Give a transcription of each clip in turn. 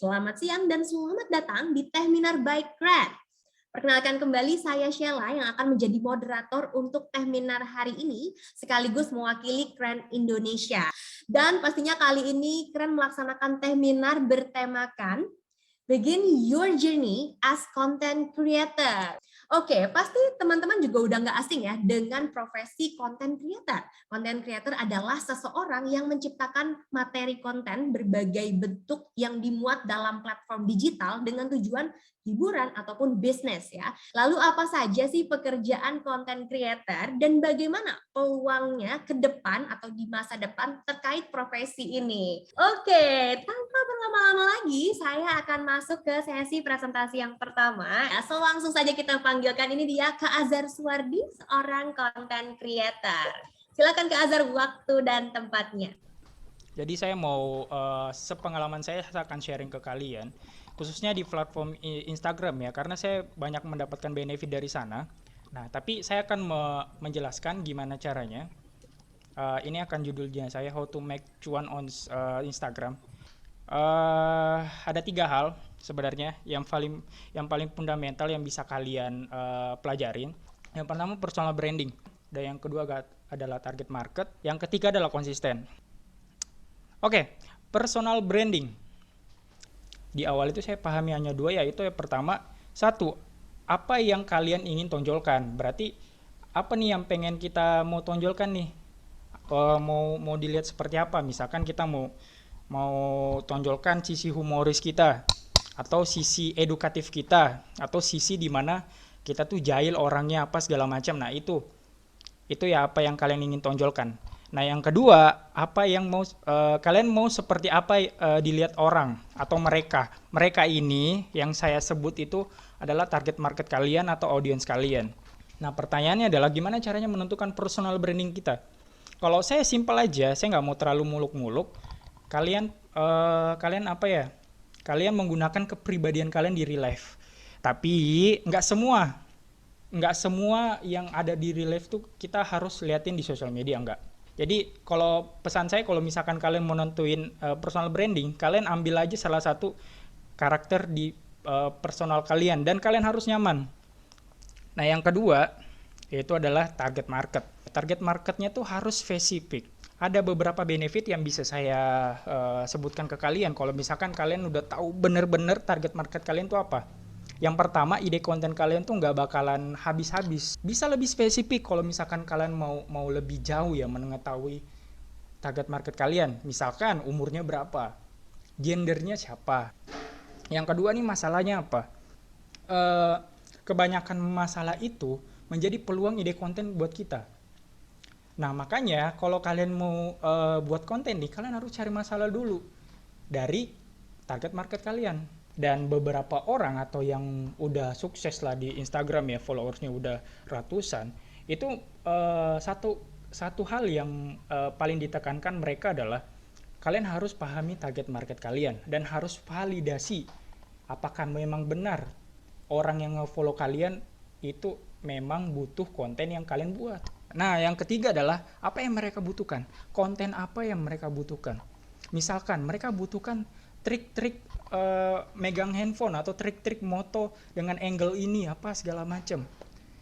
Selamat siang dan selamat datang di Tehminar by Kren. Perkenalkan kembali, saya Sheila yang akan menjadi moderator untuk Tehminar hari ini, sekaligus mewakili Kren Indonesia. Dan pastinya kali ini Kren melaksanakan Tehminar bertemakan Begin Your Journey as Content Creator. Oke, pasti teman-teman juga udah nggak asing ya dengan profesi content creator. Content creator adalah seseorang yang menciptakan materi konten berbagai bentuk yang dimuat dalam platform digital dengan tujuan hiburan ataupun bisnis ya. Lalu apa saja sih pekerjaan content creator dan bagaimana peluangnya ke depan atau di masa depan terkait profesi ini? Oke, tanpa berlama-lama lagi, saya akan masuk ke sesi presentasi yang pertama. So langsung saja kita panggilkan, ini dia Kak Azhar Suwardi, seorang content creator. Silakan Kak Azhar, waktu dan tempatnya. Jadi saya mau sepengalaman saya akan sharing ke kalian, khususnya di platform Instagram ya, karena saya banyak mendapatkan benefit dari sana. Nah, tapi saya akan menjelaskan gimana caranya. Ini akan judulnya saya How to Make Cuan on Instagram. Ada 3 hal sebenarnya yang paling fundamental yang bisa kalian pelajarin. Yang pertama personal branding, dan yang kedua adalah target market, yang ketiga adalah konsisten. Oke, personal branding. Di awal itu saya pahami hanya 2, yaitu yang pertama, 1, apa yang kalian ingin tonjolkan. Berarti apa nih yang pengen kita mau tonjolkan nih? Mau dilihat seperti apa? Misalkan kita mau tonjolkan sisi humoris kita, atau sisi edukatif kita, atau sisi dimana kita tuh jahil orangnya apa segala macam. Nah, itu ya apa yang kalian ingin tonjolkan. Nah, yang kedua, apa yang kalian mau seperti apa dilihat orang atau mereka. Mereka ini yang saya sebut itu adalah target market kalian atau audience kalian. Nah, pertanyaannya adalah gimana caranya menentukan personal branding kita. Kalau saya simpel aja, saya nggak mau terlalu muluk-muluk. Kalian apa ya? Kalian menggunakan kepribadian kalian di real life. Tapi nggak semua yang ada di real life tuh kita harus liatin di sosial media, enggak. Jadi kalau pesan saya, kalau misalkan kalian mau nentuin personal branding, kalian ambil aja salah satu karakter di personal kalian dan kalian harus nyaman. Nah, yang kedua yaitu adalah target market. Target marketnya tuh harus spesifik. Ada beberapa benefit yang bisa saya sebutkan ke kalian kalau misalkan kalian udah tahu bener-bener target market kalian tuh apa. Yang pertama, ide konten kalian tuh nggak bakalan habis-habis. Bisa lebih spesifik kalau misalkan kalian mau lebih jauh ya mengetahui target market kalian. Misalkan umurnya berapa, gendernya siapa. Yang kedua nih, masalahnya apa. Kebanyakan masalah itu menjadi peluang ide konten buat kita. Nah, makanya kalau kalian mau buat konten nih, kalian harus cari masalah dulu dari target market kalian. Dan beberapa orang atau yang udah sukses lah di Instagram ya, followersnya udah ratusan, itu satu hal yang paling ditekankan mereka adalah kalian harus pahami target market kalian dan harus validasi apakah memang benar orang yang nge-follow kalian itu memang butuh konten yang kalian buat. Nah, yang ketiga adalah apa yang mereka butuhkan, konten apa yang mereka butuhkan. Misalkan mereka butuhkan trik-trik megang handphone atau trik-trik moto dengan angle ini apa segala macam.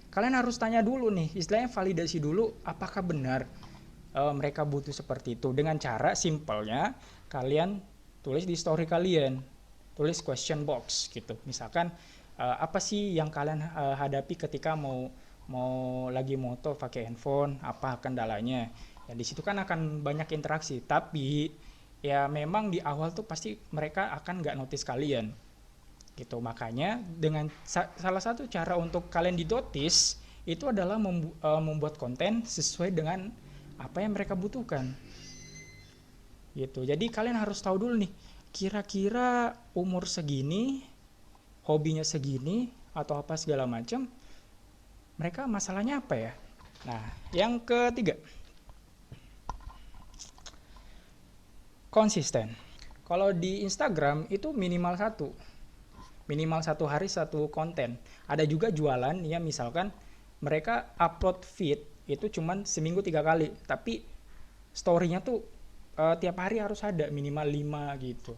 Kalian harus tanya dulu nih, istilahnya validasi dulu apakah benar mereka butuh seperti itu. Dengan cara simpelnya kalian tulis di story kalian, tulis question box gitu. Misalkan apa sih yang kalian hadapi ketika mau lagi moto pakai handphone, apa kendalanya. Ya di situ kan akan banyak interaksi, tapi ya memang di awal tuh pasti mereka akan nggak notice kalian gitu. Makanya dengan salah satu cara untuk kalian dinotis itu adalah membuat konten sesuai dengan apa yang mereka butuhkan gitu. Jadi kalian harus tahu dulu nih, kira-kira umur segini, hobinya segini atau apa segala macam, mereka masalahnya apa ya. Nah, yang ketiga, konsisten. Kalau di Instagram itu minimal satu hari satu konten. Ada juga jualan ya, misalkan mereka upload feed itu cuman seminggu 3 kali, tapi story-nya tuh tiap hari harus ada minimal 5 gitu.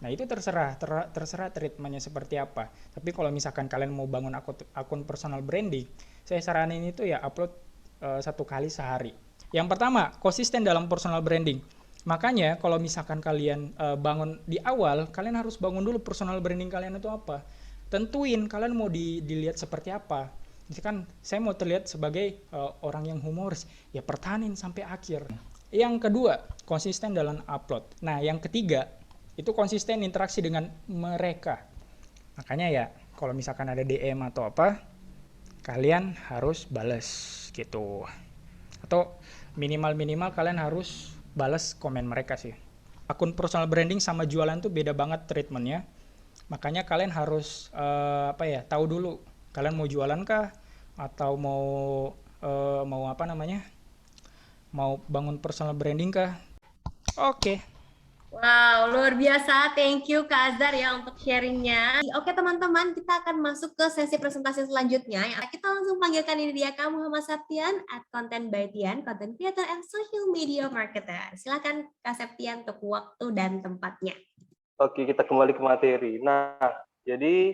Nah, itu terserah treatmentnya seperti apa. Tapi kalau misalkan kalian mau bangun akun personal branding, saya saranin itu ya upload 1 kali sehari. Yang pertama, konsisten dalam personal branding. Makanya kalau misalkan kalian bangun di awal, kalian harus bangun dulu personal branding kalian itu apa. Tentuin kalian mau dilihat seperti apa. Misalkan saya mau terlihat sebagai orang yang humoris, ya pertahanin sampai akhir. Yang kedua, konsisten dalam upload. Nah, yang ketiga, itu konsisten interaksi dengan mereka. Makanya ya, kalau misalkan ada DM atau apa, kalian harus bales gitu. Atau minimal kalian harus bales komen mereka sih. Akun personal branding sama jualan tuh beda banget treatmentnya. Makanya kalian harus tahu dulu kalian mau jualan kah atau mau apa namanya? Mau bangun personal branding kah? Oke. Wow, luar biasa. Thank you Kak Azhar ya untuk sharingnya. Oke teman-teman, kita akan masuk ke sesi presentasi selanjutnya. Kita langsung panggilkan ini dia Kak Muhammad Septian at Content by Tian, Content Creator and Social Media Marketer. Silakan Kak Septian untuk waktu dan tempatnya. Oke, kita kembali ke materi. Nah, jadi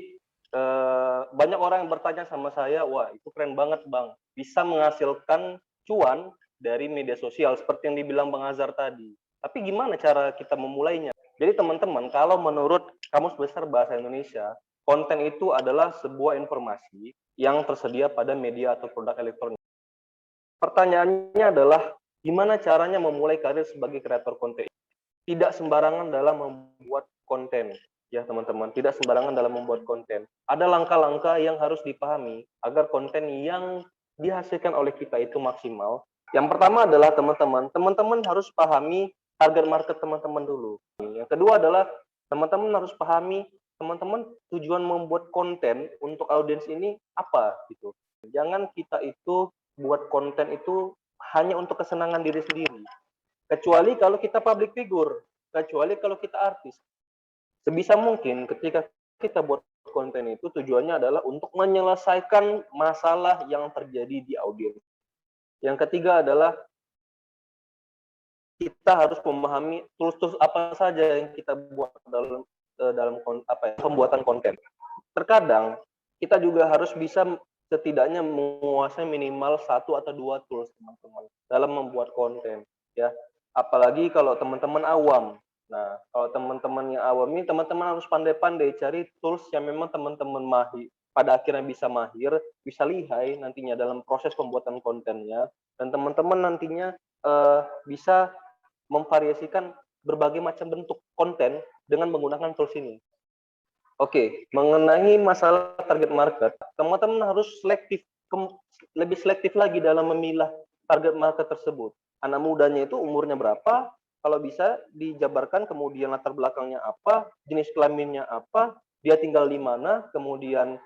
banyak orang yang bertanya sama saya, wah itu keren banget Bang, bisa menghasilkan cuan dari media sosial seperti yang dibilang Bang Azhar tadi. Tapi gimana cara kita memulainya? Jadi teman-teman, kalau menurut Kamus Besar Bahasa Indonesia, konten itu adalah sebuah informasi yang tersedia pada media atau produk elektronik. Pertanyaannya adalah, gimana caranya memulai karir sebagai kreator konten? Tidak sembarangan dalam membuat konten, ya teman-teman. Tidak sembarangan dalam membuat konten. Ada langkah-langkah yang harus dipahami agar konten yang dihasilkan oleh kita itu maksimal. Yang pertama adalah teman-teman harus pahami target market teman-teman dulu. Yang kedua adalah teman-teman harus pahami teman-teman tujuan membuat konten untuk audiens ini apa gitu. Jangan kita itu buat konten itu hanya untuk kesenangan diri sendiri. Kecuali kalau kita public figure, kecuali kalau kita artis. Sebisa mungkin ketika kita buat konten itu tujuannya adalah untuk menyelesaikan masalah yang terjadi di audiens. Yang ketiga adalah kita harus memahami tools-tools apa saja yang kita buat dalam pembuatan konten. Terkadang kita juga harus bisa setidaknya menguasai minimal 1 atau 2 tools teman-teman dalam membuat konten, ya. Apalagi kalau teman-teman awam. Nah, kalau teman-teman yang awam ini teman-teman harus pandai-pandai cari tools yang memang teman-teman mahir, pada akhirnya bisa mahir, bisa lihai nantinya dalam proses pembuatan kontennya, dan teman-teman nantinya bisa memvariasikan berbagai macam bentuk konten dengan menggunakan tools ini. Oke, mengenai masalah target market, teman-teman harus lebih selektif lagi dalam memilah target market tersebut. Anak mudanya itu umurnya berapa, kalau bisa dijabarkan kemudian latar belakangnya apa, jenis kelaminnya apa, dia tinggal di mana, kemudian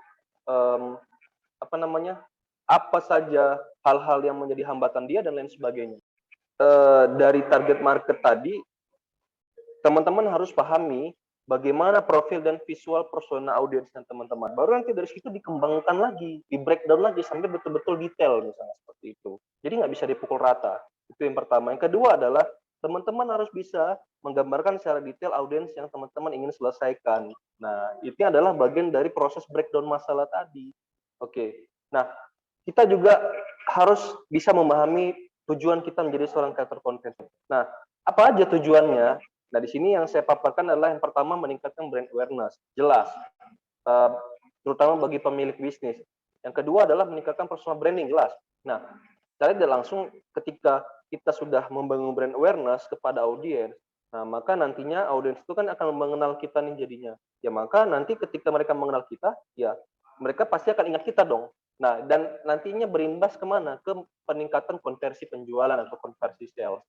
apa saja hal-hal yang menjadi hambatan dia dan lain sebagainya. Dari target market tadi, teman-teman harus pahami bagaimana profil dan visual persona audiensnya teman-teman. Baru nanti dari situ dikembangkan lagi, di breakdown lagi sampai betul-betul detail misalnya seperti itu. Jadi nggak bisa dipukul rata. Itu yang pertama. Yang kedua adalah teman-teman harus bisa menggambarkan secara detail audiens yang teman-teman ingin selesaikan. Nah, itu adalah bagian dari proses breakdown masalah tadi. Oke. Nah, kita juga harus bisa memahami tujuan kita menjadi seorang kreator konten. Nah, apa aja tujuannya? Nah, di sini yang saya paparkan adalah yang pertama meningkatkan brand awareness, jelas, terutama bagi pemilik bisnis. Yang kedua adalah meningkatkan personal branding, jelas. Nah, saya tidak langsung ketika kita sudah membangun brand awareness kepada audiens, nah maka nantinya audiens itu kan akan mengenal kita nih jadinya. Ya maka nanti ketika mereka mengenal kita, ya mereka pasti akan ingat kita dong. Nah, dan nantinya berimbas kemana? Ke peningkatan konversi penjualan atau konversi sales.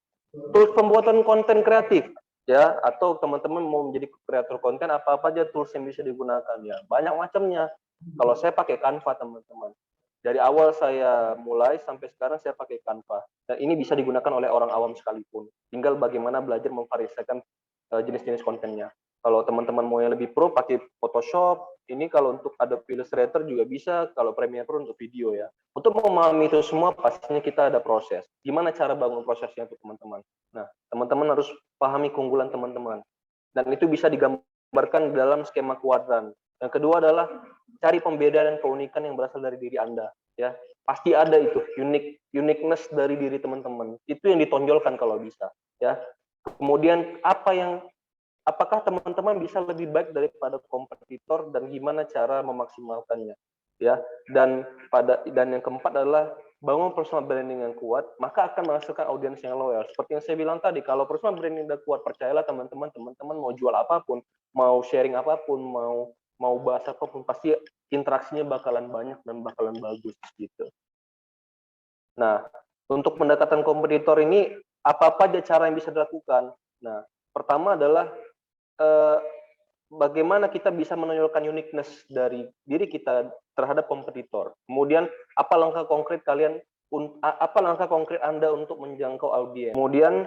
Tools pembuatan konten kreatif, ya, atau teman-teman mau menjadi kreator konten, apa-apa aja tools yang bisa digunakan, ya. Banyak macamnya. Kalau saya pakai Canva, teman-teman. Dari awal saya mulai sampai sekarang saya pakai Canva. Dan ini bisa digunakan oleh orang awam sekalipun. Tinggal bagaimana belajar memvariasikan jenis-jenis kontennya. Kalau teman-teman mau yang lebih pro, pakai Photoshop. Ini kalau untuk Adobe Illustrator juga bisa, kalau Premiere Pro untuk video ya. Untuk memahami itu semua, pastinya kita ada proses. Gimana cara bangun prosesnya untuk teman-teman? Nah, teman-teman harus pahami keunggulan teman-teman. Dan itu bisa digambarkan gambarkan dalam skema kuadran. Yang kedua adalah cari pembeda dan keunikan yang berasal dari diri Anda. Ya, pasti ada itu uniqueness dari diri teman-teman. Itu yang ditonjolkan kalau bisa. Ya, kemudian apakah teman-teman bisa lebih baik daripada kompetitor dan gimana cara memaksimalkannya, ya. Dan yang keempat adalah bangun personal branding yang kuat, maka akan menghasilkan audiens yang loyal. Seperti yang saya bilang tadi, kalau personal branding udah kuat, percayalah teman-teman mau jual apapun, mau sharing apapun, mau bahas apapun, pasti interaksinya bakalan banyak dan bakalan bagus gitu. Nah, untuk pendekatan kompetitor ini apa aja cara yang bisa dilakukan? Nah, pertama adalah bagaimana kita bisa menonjolkan uniqueness dari diri kita terhadap kompetitor. Kemudian apa langkah konkret Anda untuk menjangkau audiens. Kemudian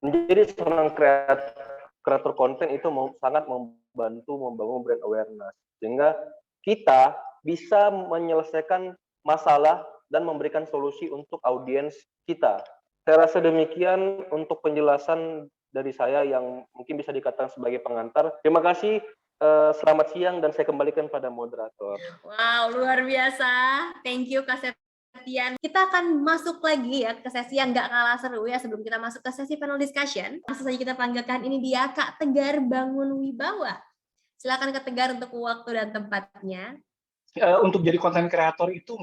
menjadi seorang kreator konten itu sangat membantu membangun brand awareness, sehingga kita bisa menyelesaikan masalah dan memberikan solusi untuk audiens kita. Saya rasa demikian untuk penjelasan dari saya yang mungkin bisa dikatakan sebagai pengantar. Terima kasih, selamat siang, dan saya kembalikan pada moderator. Wow, luar biasa. Thank you Kak Septian. Kita akan masuk lagi ya ke sesi yang nggak kalah seru ya sebelum kita masuk ke sesi panel discussion. Langsung saja kita panggilkan, ini dia Kak Tegar Bangun Wibawa. Silakan Kak Tegar untuk waktu dan tempatnya. Untuk jadi konten kreator itu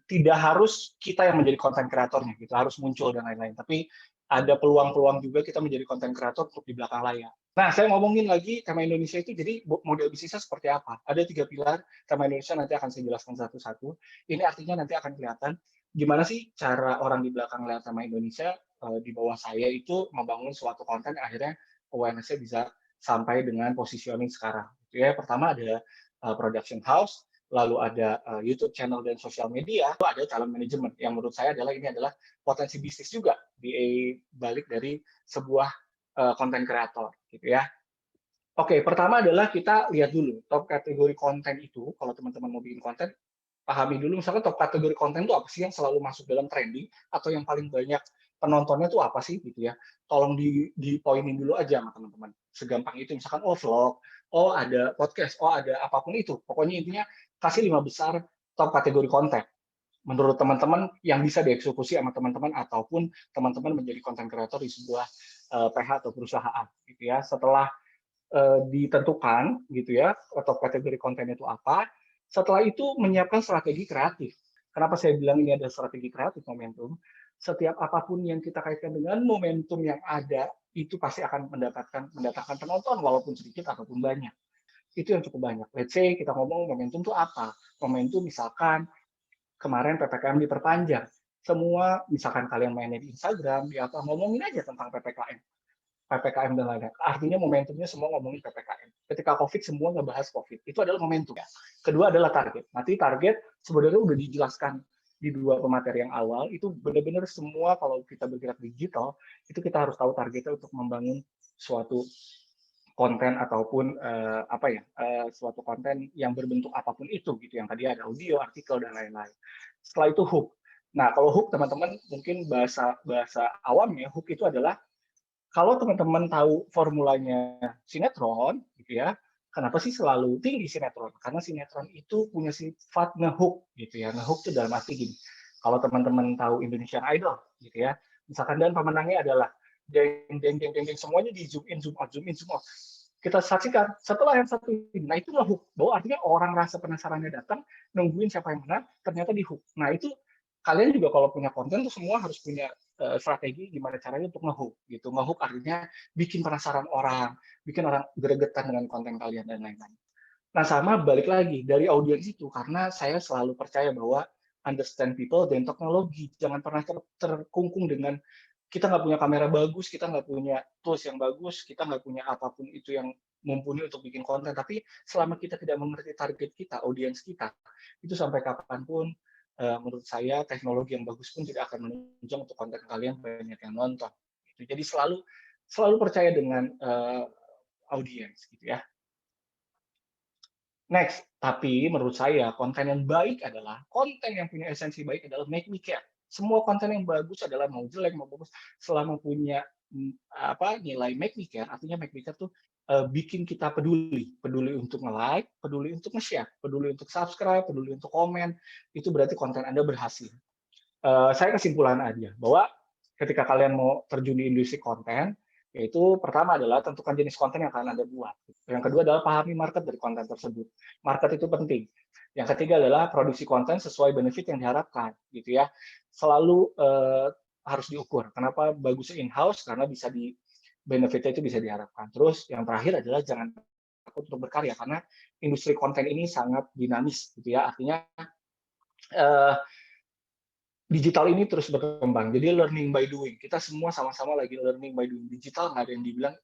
tidak harus kita yang menjadi konten kreatornya, gitu, harus muncul dan lain-lain. Tapi ada peluang-peluang juga kita menjadi konten kreator untuk di belakang layar. Nah, saya ngomongin lagi tema Indonesia itu, jadi model bisnisnya seperti apa? Ada 3 pilar tema Indonesia, nanti akan saya jelaskan satu-satu. Ini artinya nanti akan kelihatan gimana sih cara orang di belakang layar tema Indonesia di bawah saya itu membangun suatu konten yang akhirnya awareness-nya bisa sampai dengan positioning sekarang. Ya, pertama ada production house, lalu ada YouTube channel dan sosial media, lalu ada talent management yang menurut saya ini adalah potensi bisnis juga di balik dari sebuah konten kreator, gitu ya. Oke, pertama adalah kita lihat dulu top kategori konten itu. Kalau teman-teman mau bikin konten, pahami dulu misalkan top kategori konten itu apa sih yang selalu masuk dalam trending atau yang paling banyak penontonnya itu apa sih, gitu ya. Tolong di-poinin dulu aja sama teman-teman. Segampang itu, misalkan vlog, ada podcast, ada apapun itu. Pokoknya intinya kasih 5 besar top kategori konten menurut teman-teman yang bisa dieksekusi sama teman-teman ataupun teman-teman menjadi konten kreator di sebuah PH atau perusahaan, gitu ya. Setelah ditentukan, gitu ya, top kategori konten itu apa, setelah itu menyiapkan strategi kreatif. Kenapa saya bilang ini ada strategi kreatif momentum? Setiap apapun yang kita kaitkan dengan momentum yang ada, itu pasti akan mendatangkan penonton walaupun sedikit ataupun banyak. Itu yang cukup banyak. Let's say kita ngomong momentum itu apa? Momentum misalkan kemarin PPKM diperpanjang. Semua, misalkan kalian mainnya di Instagram, di apa, ngomongin aja tentang PPKM dan lain-lain. Artinya momentumnya semua ngomongin PPKM. Ketika COVID, semua ngebahas COVID. Itu adalah momentum. Kedua adalah target. Nanti target sebenarnya udah dijelaskan di 2 pemateri yang awal. Itu benar-benar semua kalau kita bergerak digital, itu kita harus tahu targetnya untuk membangun suatu konten ataupun suatu konten yang berbentuk apapun itu, gitu, yang tadi ada audio, artikel dan lain-lain. Setelah itu hook. Nah, kalau hook teman-teman mungkin bahasa awamnya, hook itu adalah kalau teman-teman tahu formulanya sinetron, gitu ya, kenapa sih selalu tinggi sinetron? Karena sinetron itu punya sifat ngehook, gitu ya. Ngehook itu dalam arti gini. Kalau teman-teman tahu Indonesian Idol, gitu ya, misalkan dan pemenangnya adalah deng deng deng deng, semuanya di zoom in zoom out zoom in zoom out. Kita saksikan setelah yang satu ini, nah itu ngehook. Bahwa artinya orang rasa penasarannya datang, nungguin siapa yang menang, ternyata di hook. Nah itu kalian juga kalau punya konten tuh semua harus punya strategi gimana caranya untuk ngehook, gitu. Ngehook artinya bikin penasaran orang, bikin orang gregetan dengan konten kalian dan lain-lain. Nah, sama balik lagi dari audiens itu, karena saya selalu percaya bahwa understand people dan teknologi. Jangan pernah terkungkung dengan kita nggak punya kamera bagus, kita nggak punya tools yang bagus, kita nggak punya apapun itu yang mumpuni untuk bikin konten. Tapi selama kita tidak mengerti target kita, audiens kita, itu sampai kapanpun menurut saya teknologi yang bagus pun tidak akan menunjang untuk konten kalian banyak yang nonton. Gitu. Jadi selalu percaya dengan audiens, gitu ya. Next, tapi menurut saya konten yang baik adalah konten yang punya esensi baik adalah make me care. Semua konten yang bagus adalah mau jelek mau bagus selama punya nilai make me care, artinya make me care tuh bikin kita peduli untuk nge-like, peduli untuk nge-share, peduli untuk subscribe, peduli untuk komen, itu berarti konten Anda berhasil. Saya kesimpulan aja bahwa ketika kalian mau terjun di industri konten, yaitu pertama adalah tentukan jenis konten yang akan Anda buat. Yang kedua adalah pahami market dari konten tersebut. Market itu penting. Yang ketiga adalah produksi konten sesuai benefit yang diharapkan, gitu ya. Selalu harus diukur. Kenapa bagusnya in-house? Karena bisa benefitnya itu bisa diharapkan. Terus yang terakhir adalah jangan takut untuk berkarya, karena industri konten ini sangat dinamis, gitu ya. Artinya digital ini terus berkembang. Jadi learning by doing. Kita semua sama-sama lagi learning by doing. Digital nggak ada yang dibilang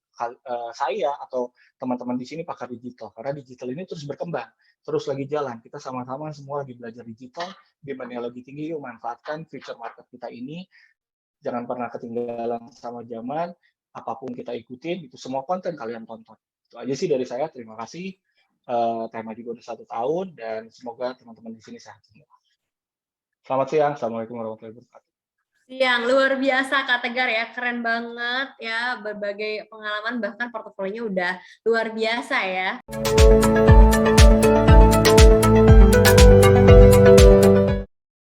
saya atau teman-teman di sini pakar digital, karena digital ini terus berkembang, terus lagi jalan. Kita sama-sama semua lagi belajar digital, demand-nya lagi tinggi, yuk manfaatkan future market kita ini. Jangan pernah ketinggalan sama zaman, apapun kita ikutin, itu semua konten kalian tonton. Itu aja sih dari saya, terima kasih. Tema juga udah 1 tahun, dan semoga teman-teman di sini sehat semua. Selamat siang, Assalamualaikum warahmatullahi wabarakatuh. Yang luar biasa Kak Tegar ya, keren banget ya, berbagai pengalaman bahkan portofolionya udah luar biasa ya.